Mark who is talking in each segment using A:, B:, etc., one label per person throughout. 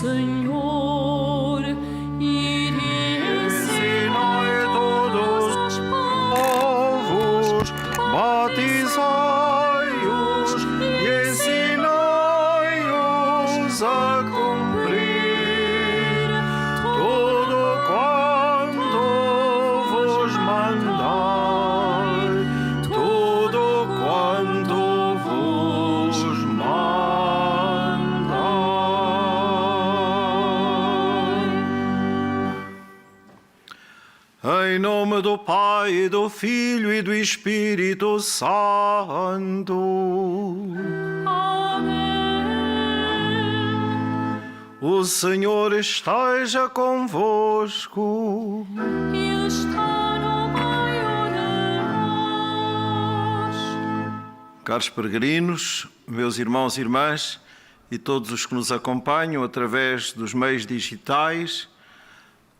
A: Senhor, e
B: ensinai todos os povos, batizai-os e ensinai-os a cumprir tudo quanto vos mandai, tudo quanto vos mandai. Em nome do Pai, do Filho e do Espírito Santo. O Senhor esteja convosco.
A: Ele está no meio de nós.
B: Caros peregrinos, meus irmãos e irmãs e todos os que nos acompanham através dos meios digitais,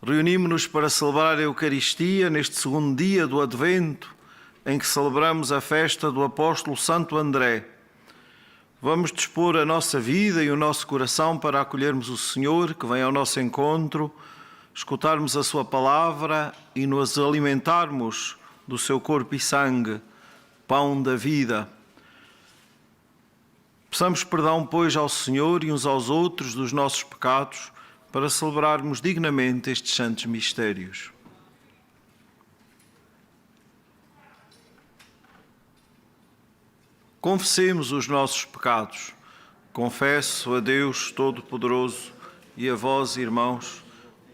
B: reunimos-nos para celebrar a Eucaristia neste segundo dia do Advento, em que celebramos a festa do apóstolo Santo André. Vamos dispor a nossa vida e o nosso coração para acolhermos o Senhor que vem ao nosso encontro, escutarmos a sua palavra e nos alimentarmos do seu corpo e sangue, pão da vida. Peçamos perdão, pois, ao Senhor e uns aos outros dos nossos pecados, para celebrarmos dignamente estes santos mistérios. Confessemos os nossos pecados. Confesso a Deus Todo-Poderoso e a vós, irmãos,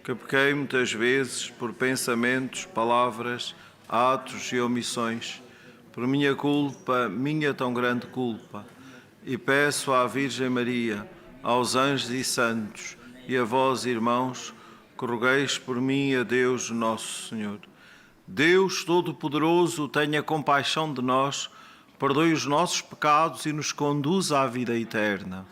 B: que pequei muitas vezes por pensamentos, palavras, atos e omissões, por minha culpa, minha tão grande culpa, e peço à Virgem Maria, aos anjos e santos, e a vós, irmãos, que rogueis por mim a Deus nosso Senhor. Deus Todo-Poderoso, tenha compaixão de nós, perdoe os nossos pecados e nos conduza à vida eterna.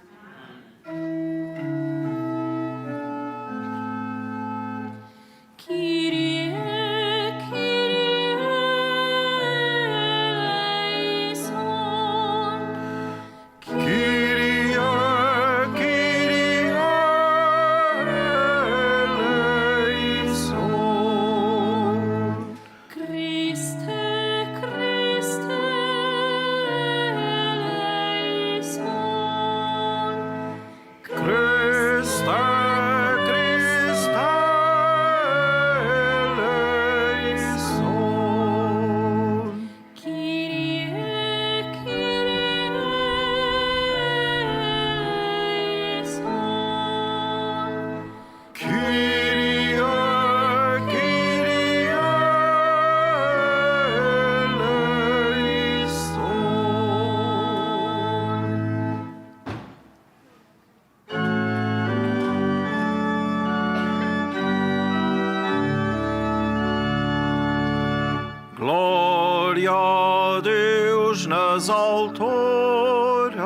B: Glória a Deus nas alturas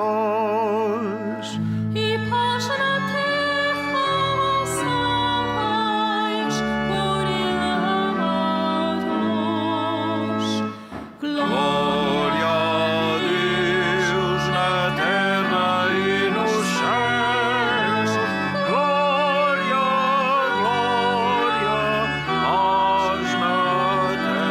A: E paz na terra aos homens por Ele amados.
B: Glória a Deus na terra e nos céus. Glória, glória, paz na terra.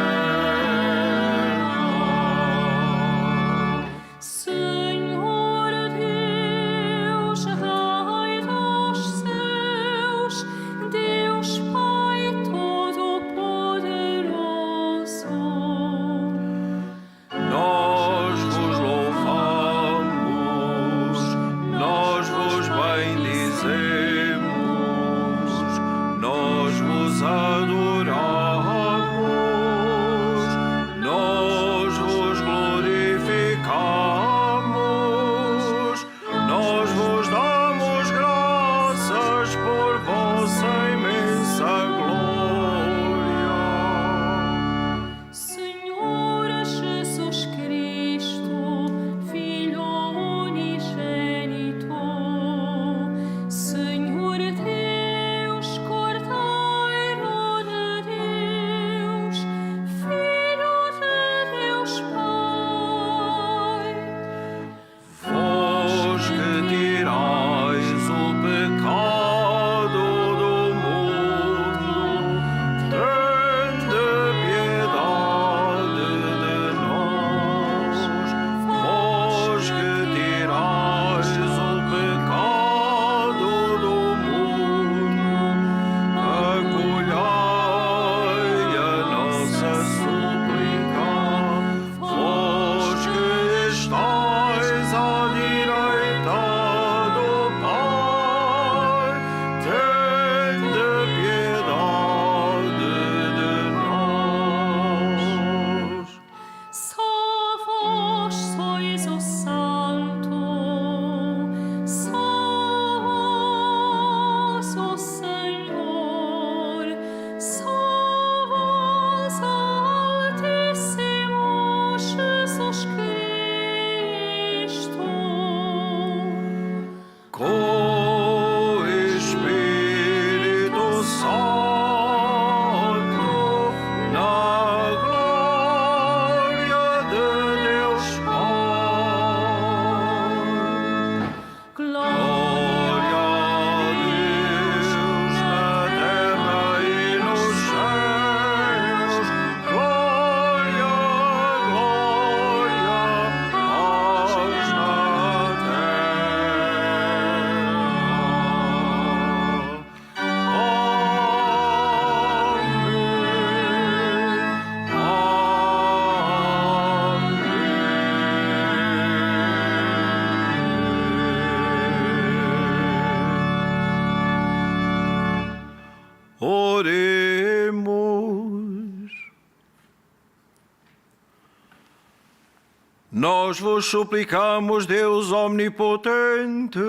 B: Nós vos suplicamos, Deus omnipotente,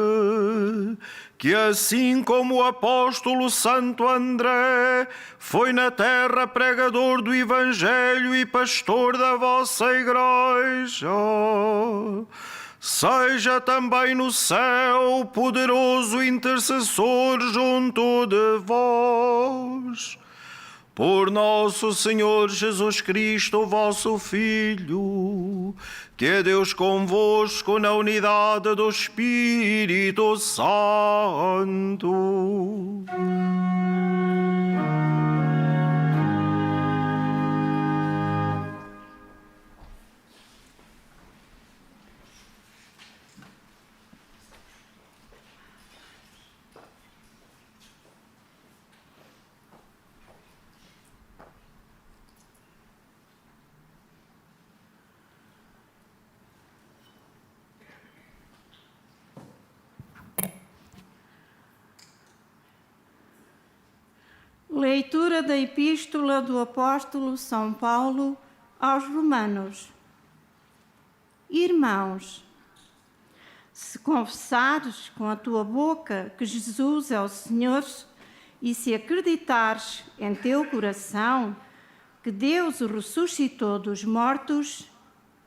B: que assim como o apóstolo Santo André foi na terra pregador do Evangelho e pastor da vossa Igreja, seja também no céu poderoso intercessor junto de vós. Por nosso Senhor Jesus Cristo, vosso Filho, que é Deus convosco na unidade do Espírito Santo.
C: Leitura da Epístola do Apóstolo São Paulo aos Romanos. Irmãos, se confessares com a tua boca que Jesus é o Senhor e se acreditares em teu coração que Deus o ressuscitou dos mortos,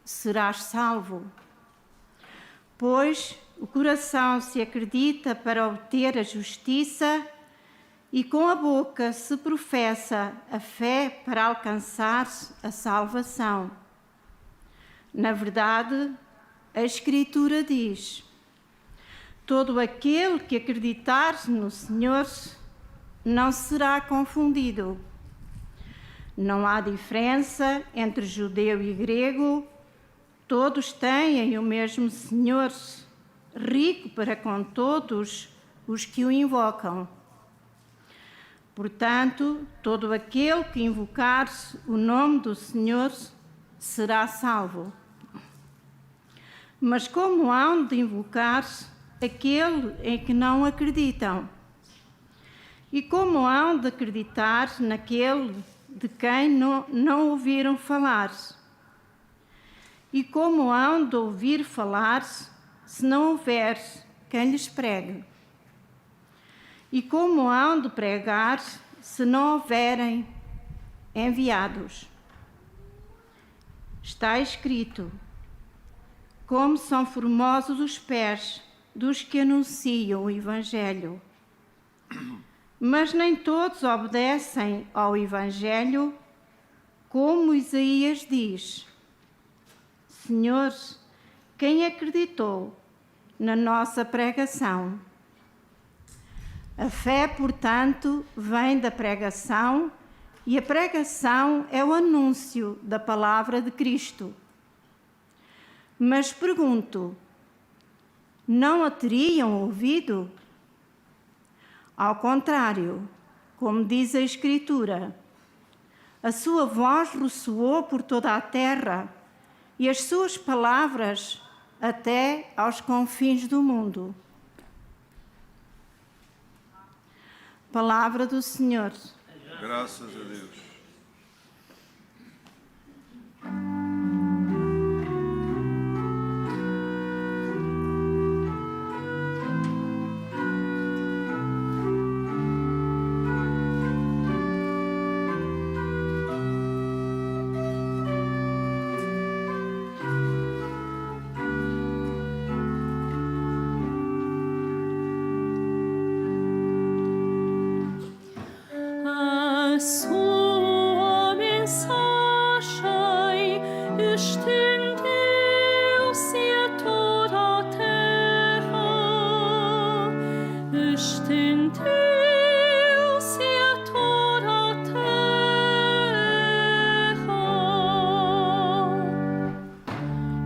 C: serás salvo. Pois o coração se acredita para obter a justiça e com a boca se professa a fé para alcançar a salvação. Na verdade, a Escritura diz: todo aquele que acreditar no Senhor não será confundido. Não há diferença entre judeu e grego, todos têm o mesmo Senhor, rico para com todos os que o invocam. Portanto, todo aquele que invocar o nome do Senhor será salvo. Mas como hão de invocar aquele em que não acreditam? E como hão de acreditar naquele de quem não ouviram falar? E como hão de ouvir falar se não houver quem lhes pregue? E como hão de pregar se não houverem enviados? Está escrito: como são formosos os pés dos que anunciam o Evangelho. Mas nem todos obedecem ao Evangelho, como Isaías diz: Senhor, quem acreditou na nossa pregação? A fé, portanto, vem da pregação, e a pregação é o anúncio da palavra de Cristo. Mas pergunto, não a teriam ouvido? Ao contrário, como diz a Escritura, a sua voz ressoou por toda a terra e as suas palavras até aos confins do mundo. Palavra do Senhor.
B: Graças a Deus.
A: A sua mensagem estendeu-se a toda a terra, estendeu-se a toda a terra.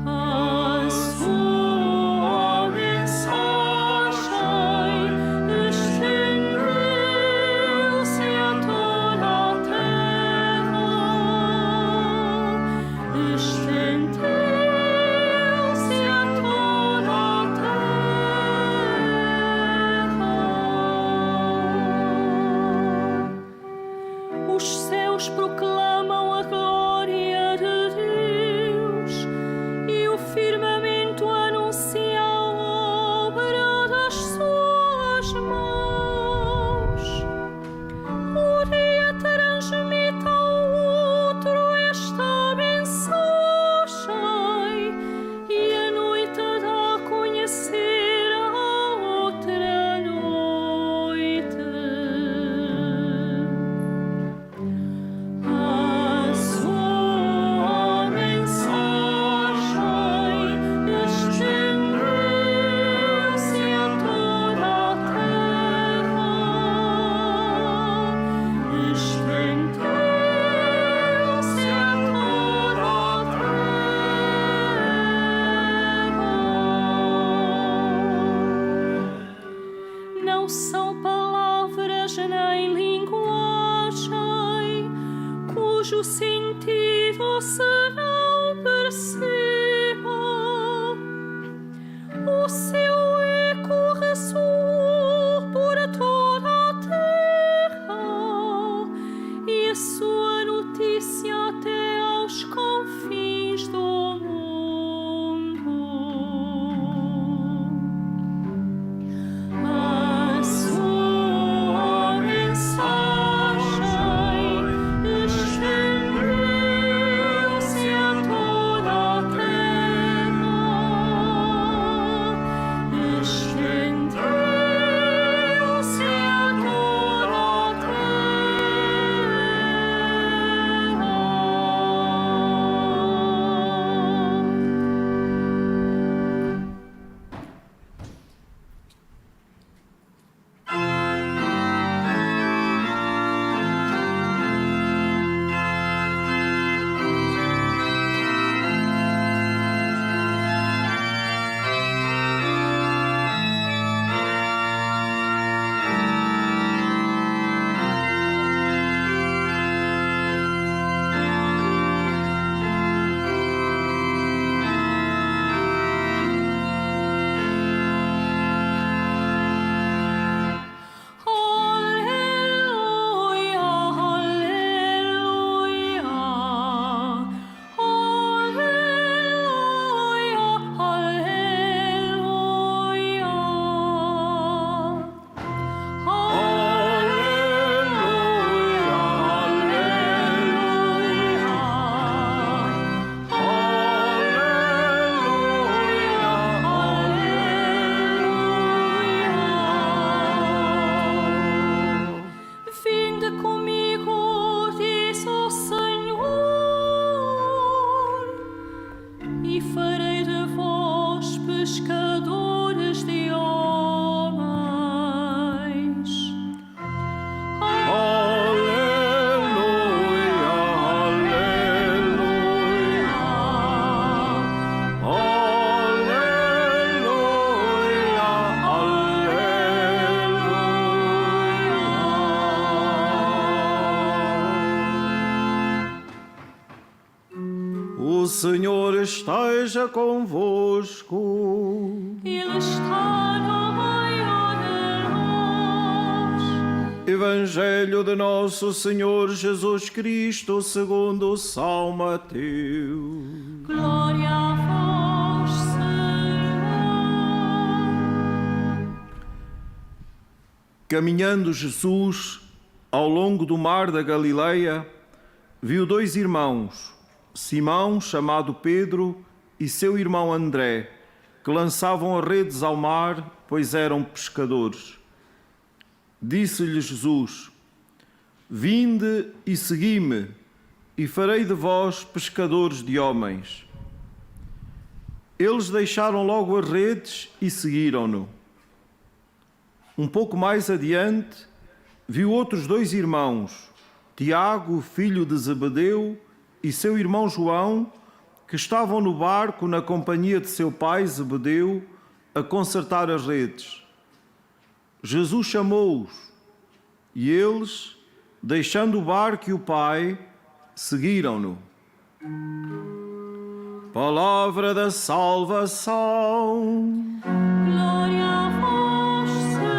A: A sua mensagem estendeu-se a toda a terra, estendeu-se a toda a terra. são palavras nem linguagem, cujo sentido se não perceba. O seu eco ressoa por toda a terra e a sua notícia até aos confins do mundo. A sua mensagem estendeu-se a toda a terra, estendeu-se a toda a Vinde comigo, diz o Senhor, e farei de vós pescadores de homens.
B: Aleluia, aleluia, aleluia, aleluia. O Senhor esteja convosco.
A: Ele está no meio de nós.
B: Evangelho de nosso Senhor Jesus Cristo segundo São Mateus.
A: Glória a vós, Senhor.
B: Caminhando Jesus ao longo do mar da Galileia, viu dois irmãos, Simão, chamado Pedro, e seu irmão André, que lançavam as redes ao mar, pois eram pescadores. Disse-lhe Jesus: Vinde e segui-me, e farei de vós pescadores de homens. Eles deixaram logo as redes e seguiram-no. Um pouco mais adiante, viu outros dois irmãos, Tiago, filho de Zebedeu, e seu irmão João, que estavam no barco na companhia de seu pai Zebedeu, a consertar as redes. Jesus chamou-os, e eles, deixando o barco e o pai, seguiram-no. Palavra da salvação.
A: Glória a vós, Senhor.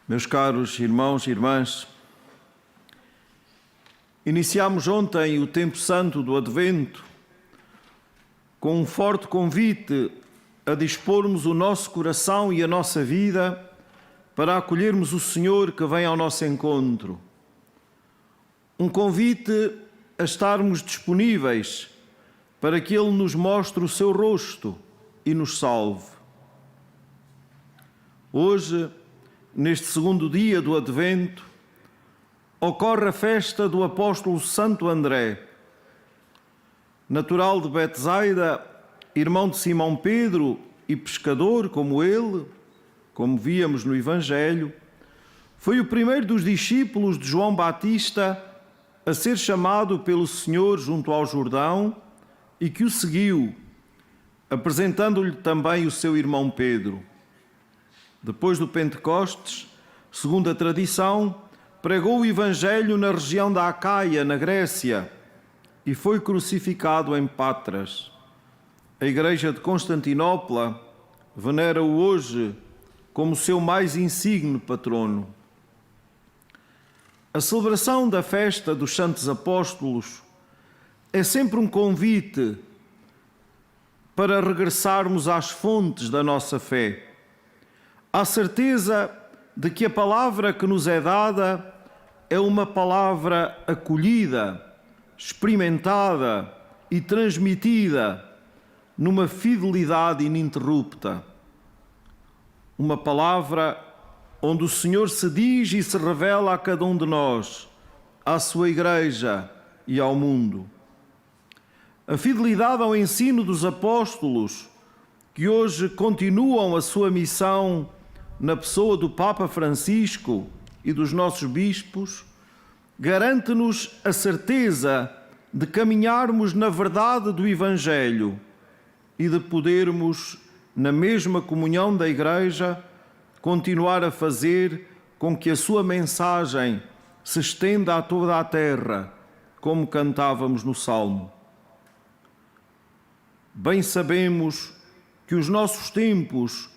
B: Meus caros irmãos e irmãs, iniciamos ontem o tempo santo do Advento com um forte convite a dispormos o nosso coração e a nossa vida para acolhermos o Senhor que vem ao nosso encontro. Um convite a estarmos disponíveis para que Ele nos mostre o seu rosto e nos salve. Hoje, neste segundo dia do Advento, ocorre a festa do apóstolo Santo André. Natural de Betsaida, irmão de Simão Pedro e pescador como ele, como víamos no Evangelho, foi o primeiro dos discípulos de João Batista a ser chamado pelo Senhor junto ao Jordão e que o seguiu, apresentando-lhe também o seu irmão Pedro. Depois do Pentecostes, segundo a tradição, pregou o Evangelho na região da Acaia, na Grécia, e foi crucificado em Patras. A Igreja de Constantinopla venera-o hoje como seu mais insigne patrono. A celebração da festa dos Santos Apóstolos é sempre um convite para regressarmos às fontes da nossa fé, à certeza de que a palavra que nos é dada é uma palavra acolhida, experimentada e transmitida numa fidelidade ininterrupta. Uma palavra onde o Senhor se diz e se revela a cada um de nós, à sua Igreja e ao mundo. A fidelidade ao ensino dos apóstolos, que hoje continuam a sua missão na pessoa do Papa Francisco e dos nossos bispos, garante-nos a certeza de caminharmos na verdade do Evangelho e de podermos, na mesma comunhão da Igreja, continuar a fazer com que a sua mensagem se estenda a toda a terra, como cantávamos no Salmo. Bem sabemos que os nossos tempos,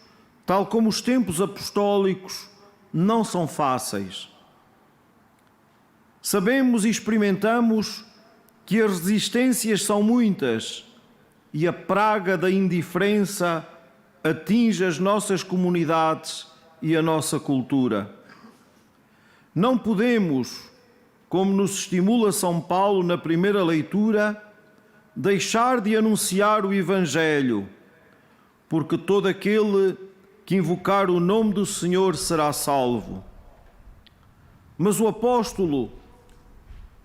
B: tal como os tempos apostólicos, não são fáceis. Sabemos e experimentamos que as resistências são muitas e a praga da indiferença atinge as nossas comunidades e a nossa cultura. Não podemos, como nos estimula São Paulo na primeira leitura, deixar de anunciar o Evangelho, porque todo aquele que invocar o nome do Senhor será salvo. Mas o apóstolo,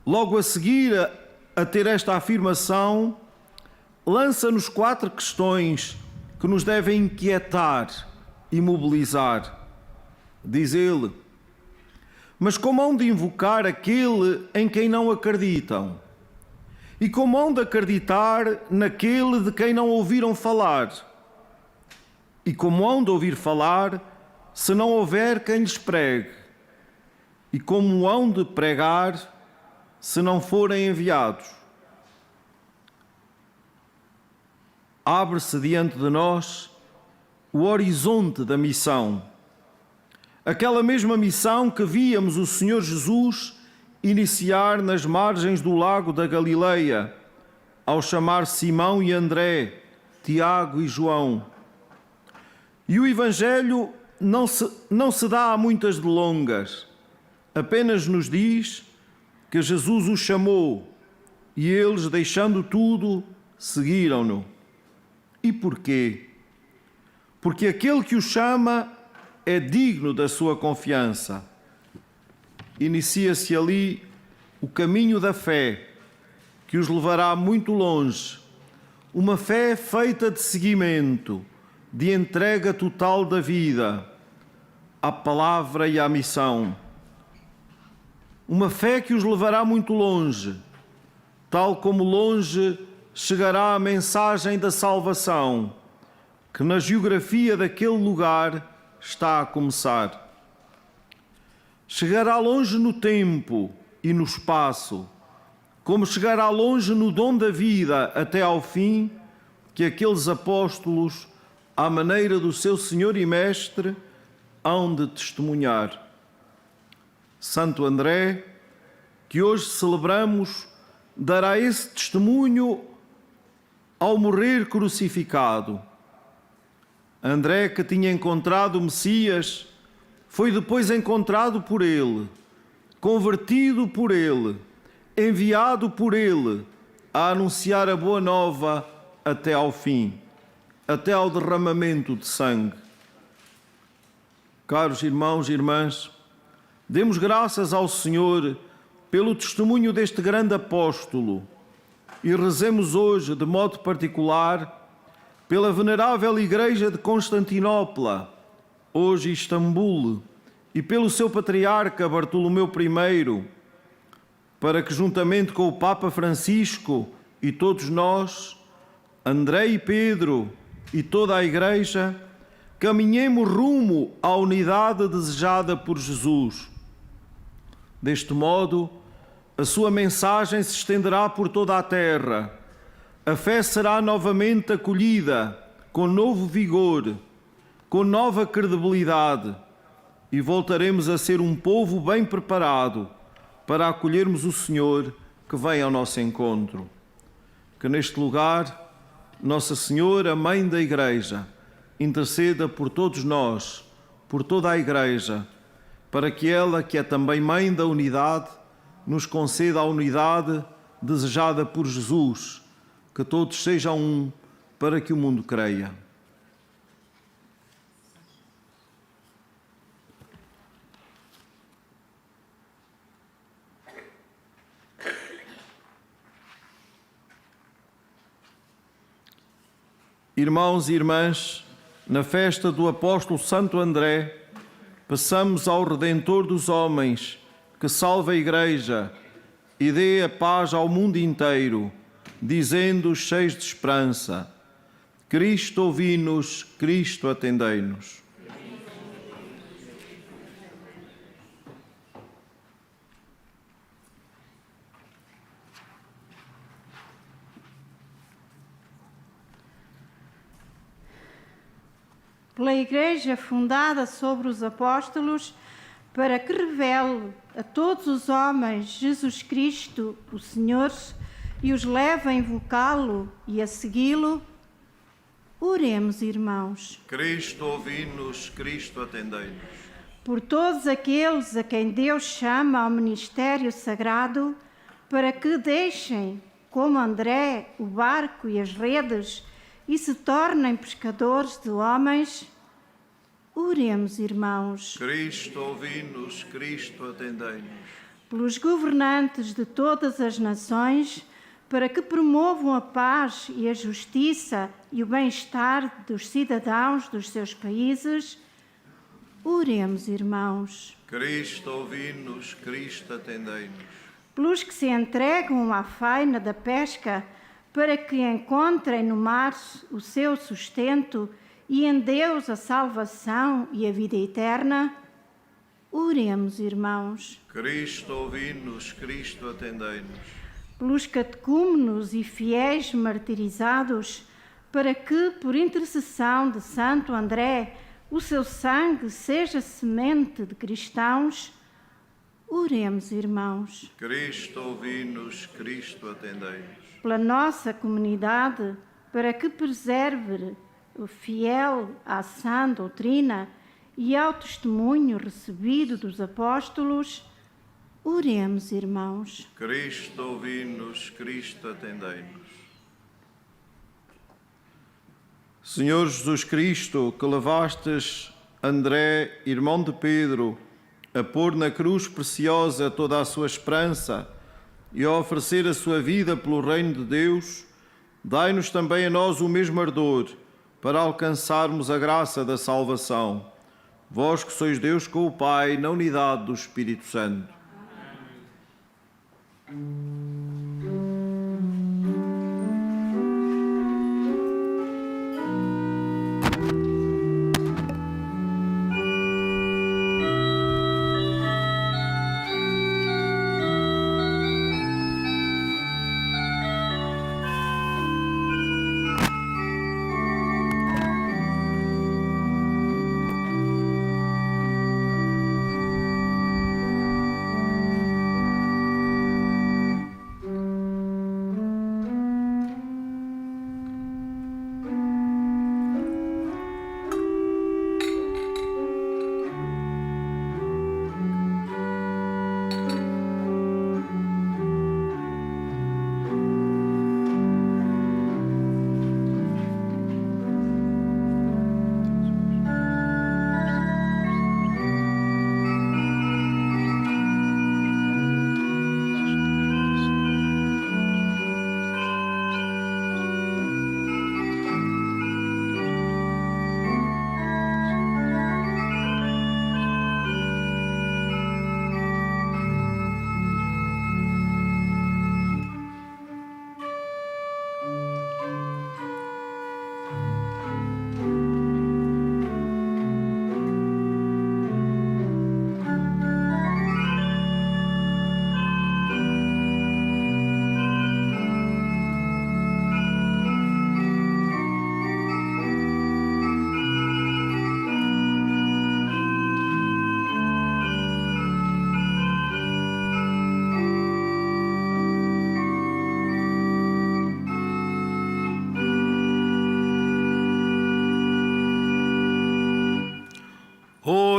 B: logo a seguir a ter esta afirmação, lança-nos 4 questões que nos devem inquietar e mobilizar. Diz ele: mas como hão de invocar aquele em quem não acreditam? E como hão de acreditar naquele de quem não ouviram falar? E como hão de ouvir falar se não houver quem lhes pregue? E como hão de pregar se não forem enviados? Abre-se diante de nós o horizonte da missão. Aquela mesma missão que víamos o Senhor Jesus iniciar nas margens do lago da Galileia, ao chamar Simão e André, Tiago e João. E o Evangelho não se dá a muitas delongas, apenas nos diz que Jesus os chamou e eles, deixando tudo, seguiram-no. E porquê? Porque aquele que o chama é digno da sua confiança. Inicia-se ali o caminho da fé, que os levará muito longe. Uma fé feita de seguimento, de entrega total da vida, à palavra e à missão. Uma fé que os levará muito longe, tal como longe chegará a mensagem da salvação, que na geografia daquele lugar está a começar. Chegará longe no tempo e no espaço, como chegará longe no dom da vida até ao fim, que aqueles apóstolos, à maneira do seu Senhor e Mestre, hão de testemunhar. Santo André, que hoje celebramos, dará esse testemunho ao morrer crucificado. André, que tinha encontrado o Messias, foi depois encontrado por ele, convertido por ele, enviado por ele a anunciar a boa nova até ao fim, até ao derramamento de sangue. Caros irmãos e irmãs, demos graças ao Senhor pelo testemunho deste grande apóstolo e rezemos hoje, de modo particular, pela venerável Igreja de Constantinopla, hoje Istambul, e pelo seu patriarca Bartolomeu I, para que, juntamente com o Papa Francisco e todos nós, André e Pedro e toda a Igreja, caminhemos rumo à unidade desejada por Jesus. Deste modo, a sua mensagem se estenderá por toda a terra. A fé será novamente acolhida com novo vigor, com nova credibilidade, e voltaremos a ser um povo bem preparado para acolhermos o Senhor que vem ao nosso encontro. Que neste lugar, Nossa Senhora, Mãe da Igreja, interceda por todos nós, por toda a Igreja, para que ela, que é também Mãe da Unidade, nos conceda a unidade desejada por Jesus, que todos sejam um, para que o mundo creia. Irmãos e irmãs, na festa do apóstolo Santo André, peçamos ao Redentor dos homens que salve a Igreja e dê a paz ao mundo inteiro, dizendo, cheios de esperança: Cristo, ouvi-nos, Cristo, atendei-nos.
C: Pela Igreja fundada sobre os apóstolos, para que revele a todos os homens Jesus Cristo, o Senhor, e os leve a invocá-lo e a segui-lo, oremos, irmãos.
B: Cristo, ouvi-nos, Cristo, atendei-nos.
C: Por todos aqueles a quem Deus chama ao ministério sagrado, para que deixem, como André, o barco e as redes, e se tornem pescadores de homens, oremos, irmãos.
B: Cristo, ouvi-nos, Cristo, atendei-nos.
C: Pelos governantes de todas as nações, para que promovam a paz e a justiça e o bem-estar dos cidadãos dos seus países, oremos, irmãos.
B: Cristo, ouvi-nos, Cristo, atendei-nos.
C: Pelos que se entregam à faina da pesca, para que encontrem no mar o seu sustento e em Deus a salvação e a vida eterna, oremos, irmãos.
B: Cristo, ouvi-nos, Cristo, atendei-nos.
C: Pelos catecúmenos e fiéis martirizados, para que, por intercessão de Santo André, o seu sangue seja semente de cristãos, oremos, irmãos.
B: Cristo, ouvi-nos, Cristo, atendei-nos.
C: Pela nossa comunidade, para que preserve o fiel à sã doutrina e ao testemunho recebido dos apóstolos, oremos, irmãos.
B: Cristo, ouvi-nos, Cristo, atendei-nos. Senhor Jesus Cristo, que levastes André, irmão de Pedro, a pôr na cruz preciosa toda a sua esperança e a oferecer a sua vida pelo reino de Deus, dai-nos também a nós o mesmo ardor para alcançarmos a graça da salvação. Vós que sois Deus com o Pai, na unidade do Espírito Santo.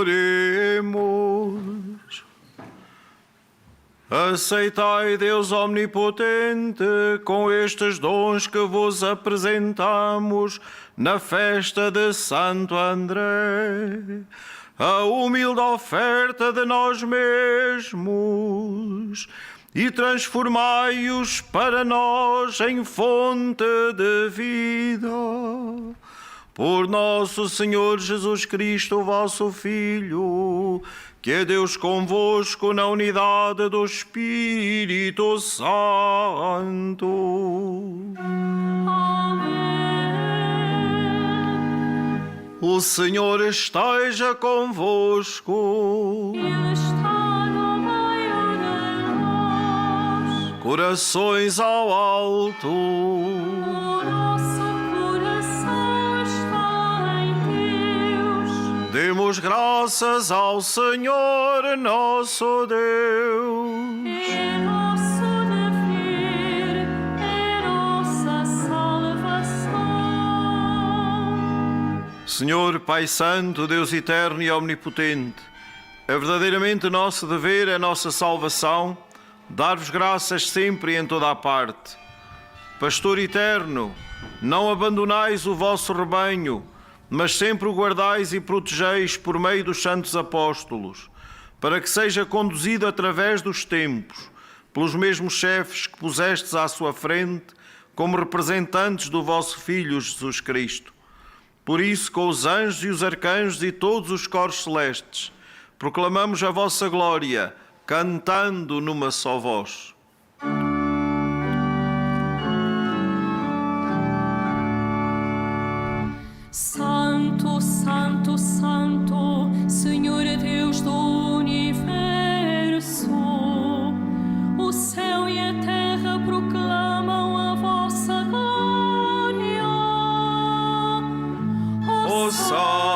B: Oremos. Aceitai, Deus omnipotente, com estes dons que vos apresentamos na festa de Santo André, a humilde oferta de nós mesmos, e transformai-os para nós em fonte de vida. Por nosso Senhor Jesus Cristo, vosso Filho, que é Deus convosco na unidade do Espírito Santo. O Senhor esteja convosco.
A: Ele está no meio de nós.
B: Corações ao alto.
A: O nosso coração está em Deus.
B: Demos graças ao Senhor nosso Deus.
A: É nosso dever, é nossa salvação.
B: Senhor Pai Santo, Deus eterno e omnipotente, é verdadeiramente nosso dever, é nossa salvação, dar-vos graças sempre e em toda a parte. Pastor eterno, não abandonais o vosso rebanho, mas sempre o guardais e protegeis por meio dos santos apóstolos, para que seja conduzido através dos tempos, pelos mesmos chefes que pusestes à sua frente, como representantes do vosso Filho Jesus Cristo. Por isso, com os anjos e os arcanjos e todos os coros celestes, proclamamos a vossa glória, cantando numa só voz.
A: Santo, Santo, Santo, Senhor Deus do universo, o céu e a terra proclamam a vossa glória.
B: Nas alturas.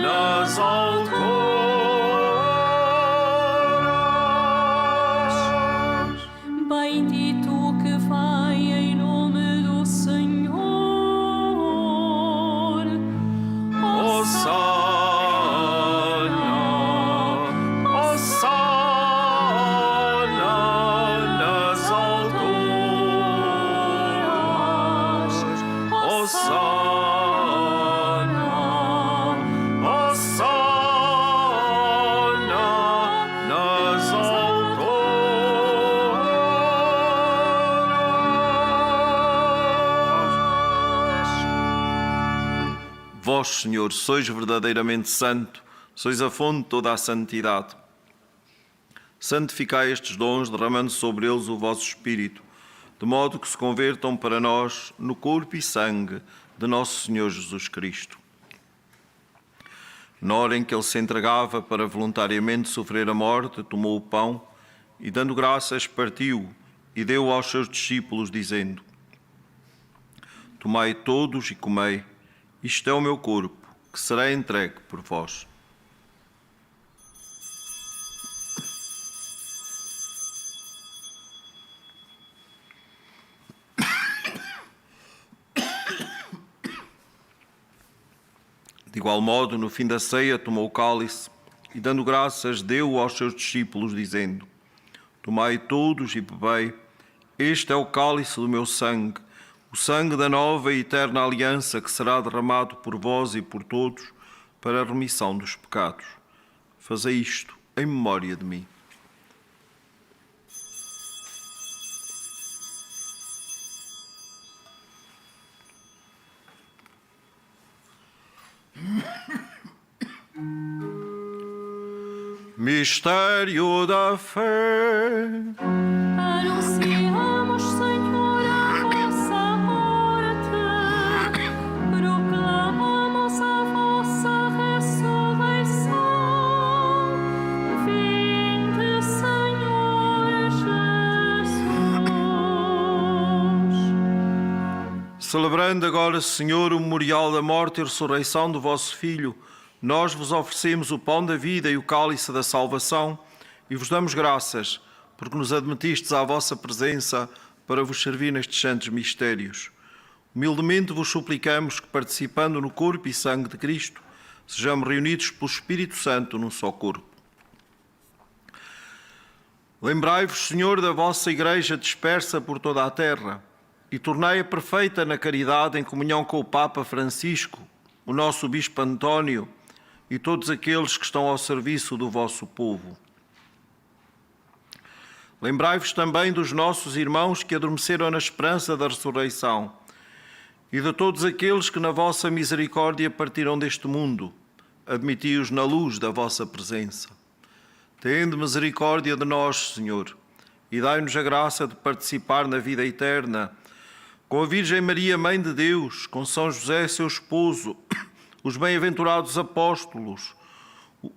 B: Nas alturas.
A: Bendito o que vem em nome do Senhor.
B: Nas alturas. Nas alturas. Vós, Senhor, sois verdadeiramente santo, sois a fonte de toda a santidade. Santificai estes dons, derramando sobre eles o vosso Espírito, de modo que se convertam para nós no corpo e sangue de nosso Senhor Jesus Cristo. Na hora em que ele se entregava para voluntariamente sofrer a morte, tomou o pão e, dando graças, partiu e deu aos seus discípulos, dizendo: Tomai todos e comei, isto é o meu corpo, que será entregue por vós. De igual modo, no fim da ceia, tomou o cálice e, dando graças, deu aos seus discípulos, dizendo: Tomai todos e bebei, este é o cálice do meu sangue, o sangue da nova e eterna aliança que será derramado por vós e por todos para a remissão dos pecados. Fazei isto em memória de mim. Mistério da fé.
A: Anunciamos, Senhor, a vossa morte, proclamamos a vossa ressurreição. Vinde, Senhor Jesus.
B: Celebrando agora, Senhor, o memorial da morte e ressurreição do vosso Filho, nós vos oferecemos o pão da vida e o cálice da salvação e vos damos graças, porque nos admitistes à vossa presença para vos servir nestes santos mistérios. Humildemente vos suplicamos que, participando no corpo e sangue de Cristo, sejamos reunidos pelo Espírito Santo num só corpo. Lembrai-vos, Senhor, da vossa Igreja dispersa por toda a terra e tornai-a perfeita na caridade em comunhão com o Papa Francisco, o nosso Bispo António e todos aqueles que estão ao serviço do vosso povo. Lembrai-vos também dos nossos irmãos que adormeceram na esperança da ressurreição e de todos aqueles que na vossa misericórdia partiram deste mundo. Admiti-os na luz da vossa presença. Tende misericórdia de nós, Senhor, e dai-nos a graça de participar na vida eterna, com a Virgem Maria, Mãe de Deus, com São José, seu esposo, os bem-aventurados apóstolos, o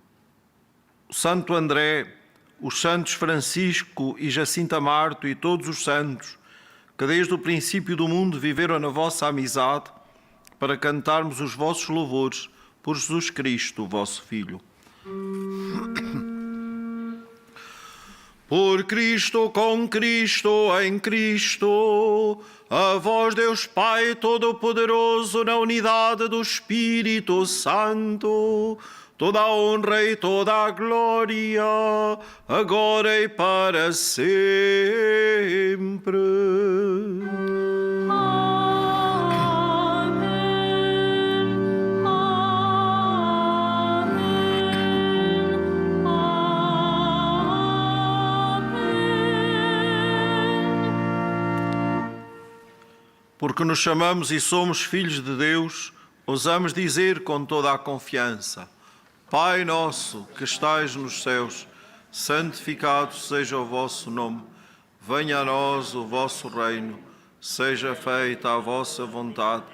B: Santo André, os santos Francisco e Jacinta Marto e todos os santos, que desde o princípio do mundo viveram na vossa amizade, para cantarmos os vossos louvores por Jesus Cristo, o vosso Filho. Por Cristo, com Cristo, em Cristo, a vós, Deus Pai Todo-Poderoso, na unidade do Espírito Santo, toda a honra e toda a glória, agora e para sempre. Porque nos chamamos e somos filhos de Deus, ousamos dizer com toda a confiança: Pai nosso que estais nos céus, santificado seja o vosso nome. Venha a nós o vosso reino. Seja feita a vossa vontade,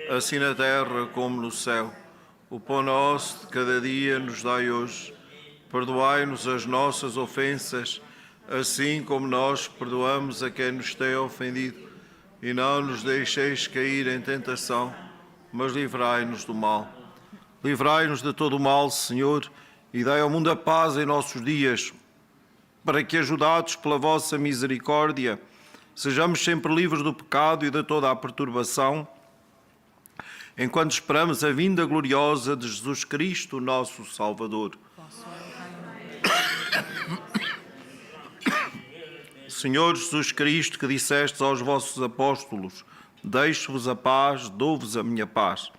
B: assim na terra como no céu. O pão nosso de cada dia nos dai hoje. Perdoai-nos as nossas ofensas, assim como nós perdoamos a quem nos tem ofendido. E não nos deixeis cair em tentação, mas livrai-nos do mal. Livrai-nos de todo o mal, Senhor, e dai ao mundo a paz em nossos dias, para que, ajudados pela vossa misericórdia, sejamos sempre livres do pecado e de toda a perturbação, enquanto esperamos a vinda gloriosa de Jesus Cristo, nosso Salvador. Senhor Jesus Cristo, que dissestes aos vossos apóstolos: deixo-vos a paz, dou-vos a minha paz.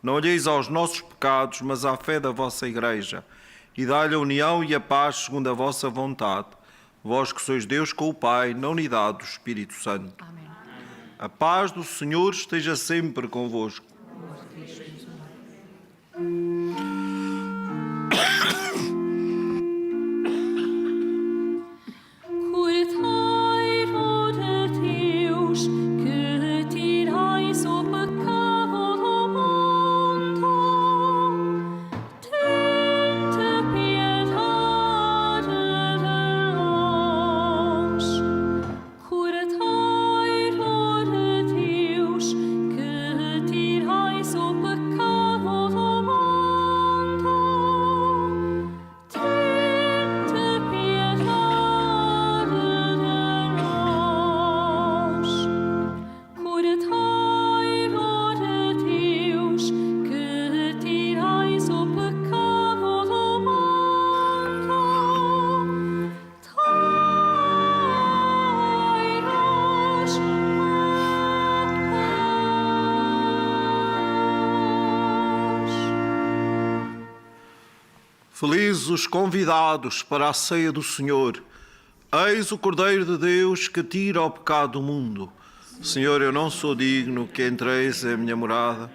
B: Não olheis aos nossos pecados, mas à fé da vossa Igreja, e dai-lhe a união e a paz segundo a vossa vontade. Vós que sois Deus com o Pai, na unidade do Espírito Santo. Amém. A paz do Senhor esteja sempre convosco. Felizes os convidados para a ceia do Senhor. Eis o Cordeiro de Deus que tira o pecado do mundo. Senhor, eu não sou digno que entreis em minha morada,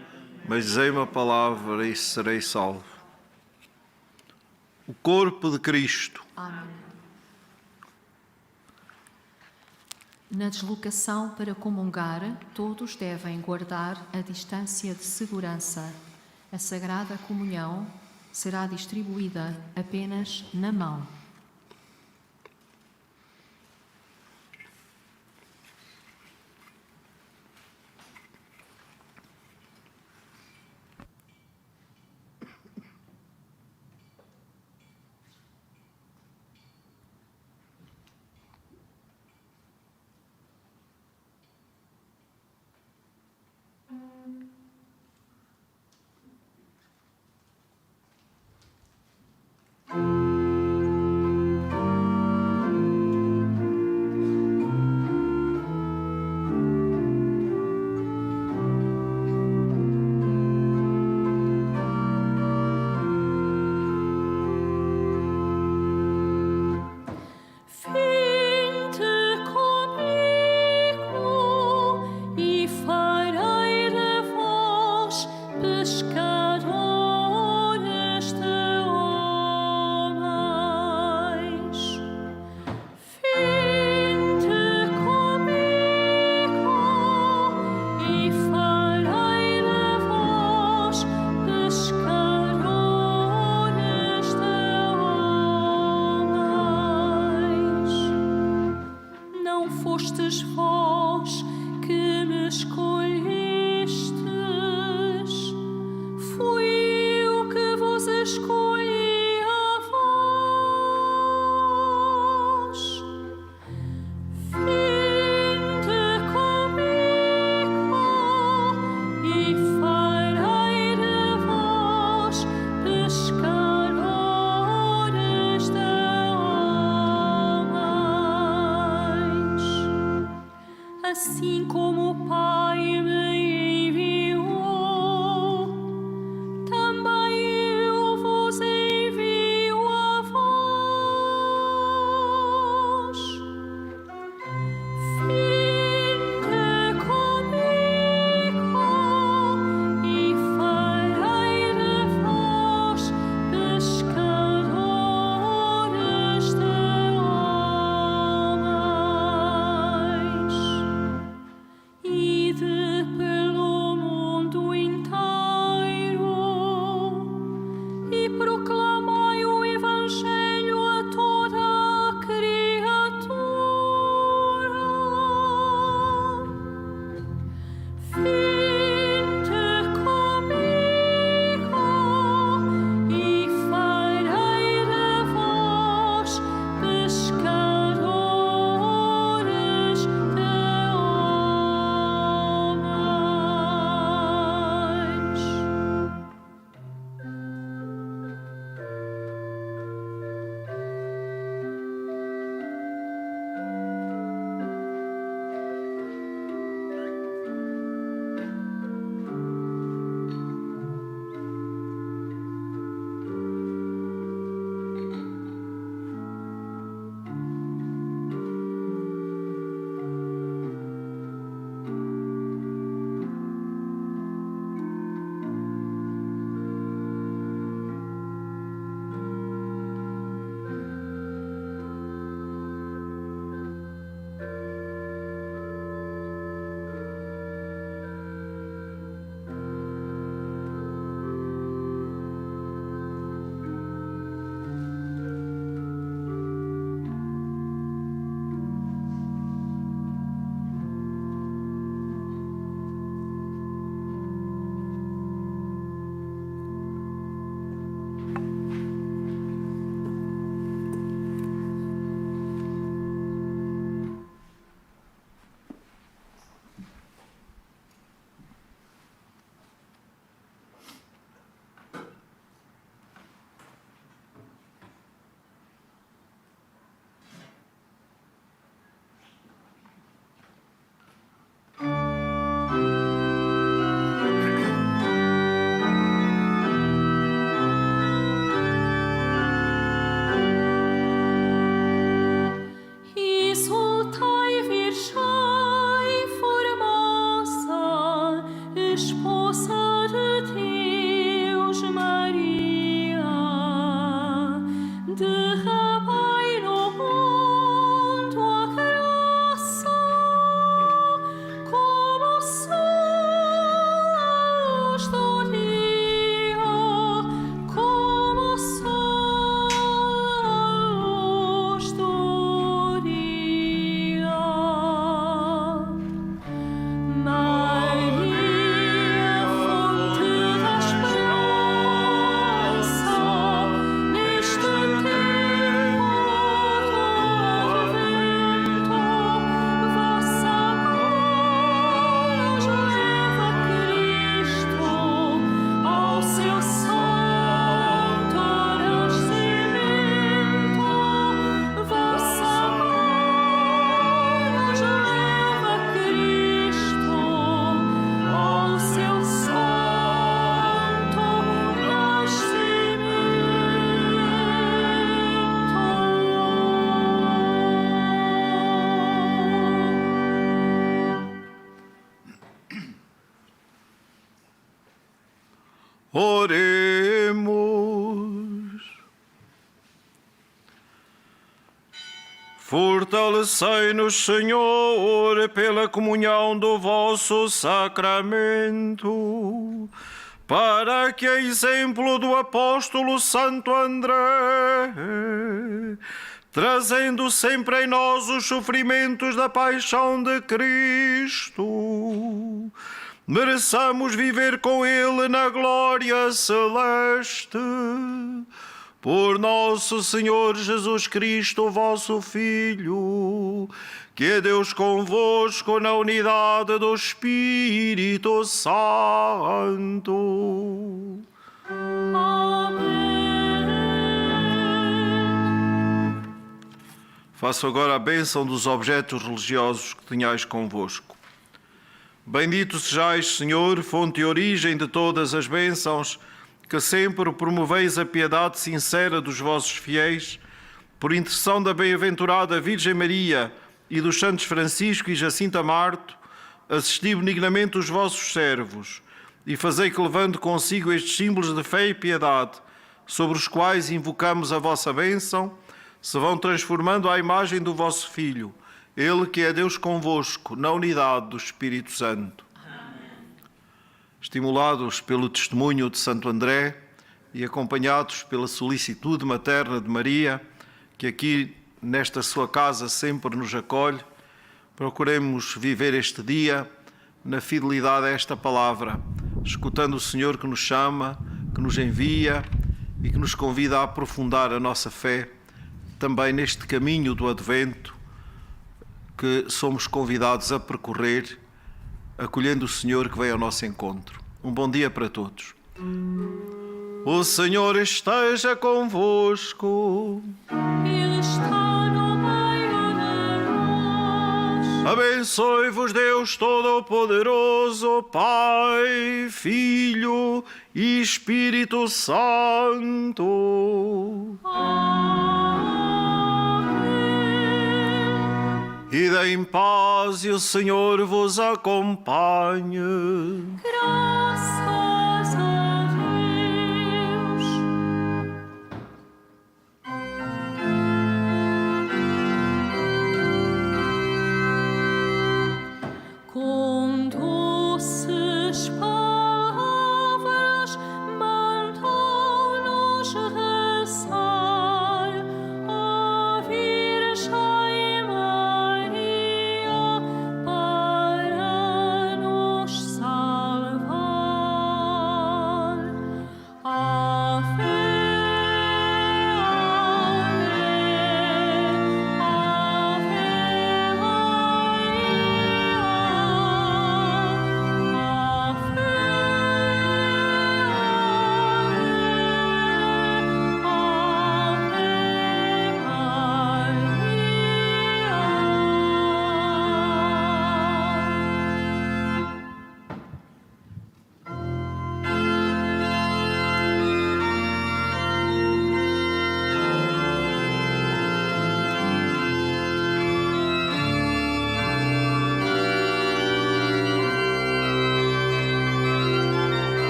B: mas dizei-me a palavra e serei salvo. O corpo de Cristo.
D: Amém. Na deslocação para comungar, todos devem guardar a distância de segurança. A Sagrada Comunhão será distribuída apenas na mão.
A: fostes vós que me escolhestes. Fui eu que vos escolhi a vós. Vinde comigo e farei de vós pescadores de homens. Assim como o Pai me enviou, também eu vos envio a vós. Vinde comigo e farei de vós pescadores de homens. Ide pelo mundo inteiro e proclamai o Evangelho a toda a criatura. Vinde comigo e farei de vós pescadores de homens. Exultai, Virgem formosa, esposa de Deus, Maria, derramai no mundo a graça, como o sol à luz do dia, como o sol à luz do dia. Maria, fonte da esperança, neste tempo turbulento, vossa mão nos leva a Cristo ao seu santo nascimento. Vossa mão nos leva a Cristo ao seu santo nascimento.
B: Oremos. Fortalecei-nos, Senhor, pela comunhão do vosso sacramento, para que, a exemplo do apóstolo Santo André, trazendo sempre em nós os sofrimentos da paixão de Cristo, mereçamos viver com Ele na glória celeste. Por nosso Senhor Jesus Cristo, vosso Filho, que é Deus convosco na unidade do Espírito Santo.
A: Amém.
B: Faço agora a bênção dos objetos religiosos que tenhais convosco. Bendito sejais, Senhor, fonte e origem de todas as bênçãos, que sempre promoveis a piedade sincera dos vossos fiéis, por intercessão da bem-aventurada Virgem Maria e dos santos Francisco e Jacinta Marto, assisti benignamente os vossos servos e fazei que, levando consigo estes símbolos de fé e piedade, sobre os quais invocamos a vossa bênção, se vão transformando à imagem do vosso Filho, Ele que é Deus convosco, na unidade do Espírito Santo. Estimulados pelo testemunho de Santo André e acompanhados pela solicitude materna de Maria, que aqui nesta sua casa sempre nos acolhe, procuremos viver este dia na fidelidade a esta palavra, escutando o Senhor que nos chama, que nos envia e que nos convida a aprofundar a nossa fé, também neste caminho do Advento que somos convidados a percorrer, acolhendo o Senhor que vem ao nosso encontro. Um bom dia para todos. O Senhor esteja convosco.
A: Ele está no meio de nós.
B: Abençoe-vos Deus Todo-Poderoso, Pai, Filho e Espírito Santo. Ide em paz e o Senhor vos acompanhe.
A: Graças